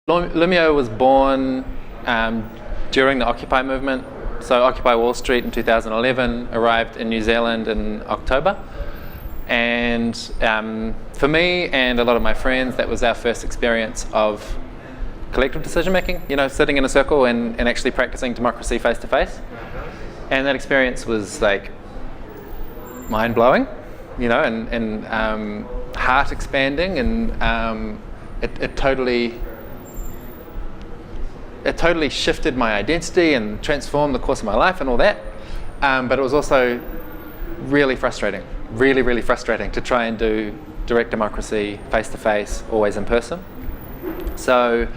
Lumio was born during the Occupy movement. So Occupy Wall Street in 2011 arrived in New Zealand in October. And for me and a lot of my friends, that was our first experience of collective decision making, sitting in a circle and actually practicing democracy face to face. And that experience was like mind blowing, and heart expanding, and it totally shifted my identity and transformed the course of my life and all that. But it was also really frustrating, really frustrating to try and do direct democracy face to face, always in person. So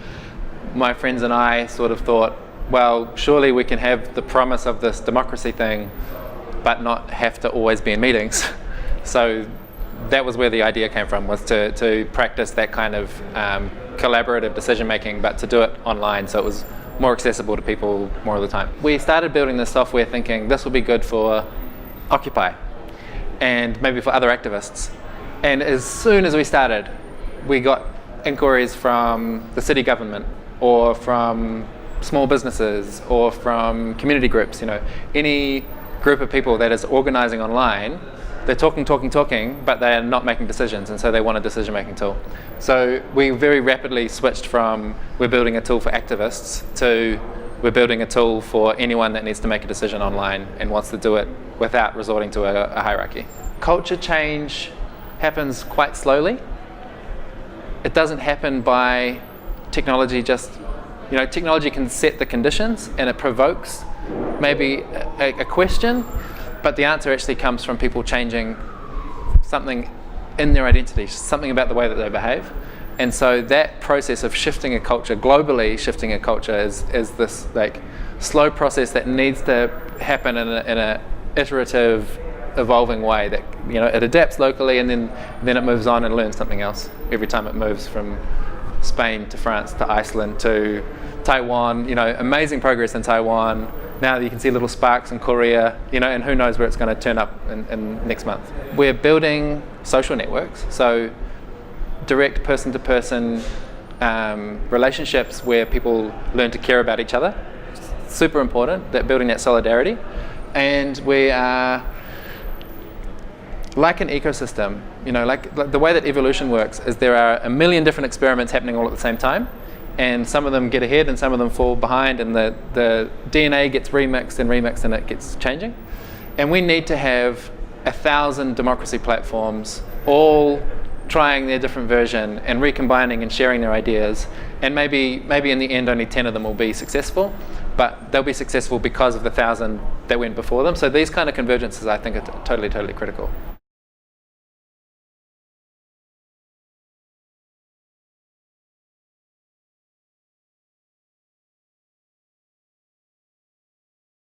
my friends and I sort of thought, well, surely we can have the promise of this democracy thing, but not have to always be in meetings. So that was where the idea came from, was to practice that kind of collaborative decision making, but to do it online so it was more accessible to people more of the time. We started building this software thinking this will be good for Occupy and maybe for other activists. And as soon as we started, we got inquiries from the city government or from small businesses or from community groups, any group of people that is organizing online. They're talking, but they're not making decisions, and so they want a decision-making tool. So we very rapidly switched from we're building a tool for activists to we're building a tool for anyone that needs to make a decision online and wants to do it without resorting to a hierarchy. Culture change happens quite slowly. It doesn't happen by technology technology can set the conditions and it provokes maybe a question, but the answer actually comes from people changing something in their identity, something about the way that they behave. And so that process of shifting a culture, globally shifting a culture, is this like slow process that needs to happen in a iterative, evolving way that it adapts locally and then it moves on and learns something else every time it moves from Spain to France to Iceland to Taiwan. Amazing progress in Taiwan. Now you can see little sparks in Korea, and who knows where it's going to turn up in next month. We're building social networks, so direct person-to-person relationships where people learn to care about each other. Super important, that building that solidarity. And we are like an ecosystem, like the way that evolution works is there are a million different experiments happening all at the same time. And some of them get ahead and some of them fall behind, and the DNA gets remixed and it gets changing. And we need to have 1,000 democracy platforms all trying their different version and recombining and sharing their ideas. And maybe in the end only 10 of them will be successful, but they'll be successful because of the 1,000 that went before them. So these kind of convergences I think are totally critical.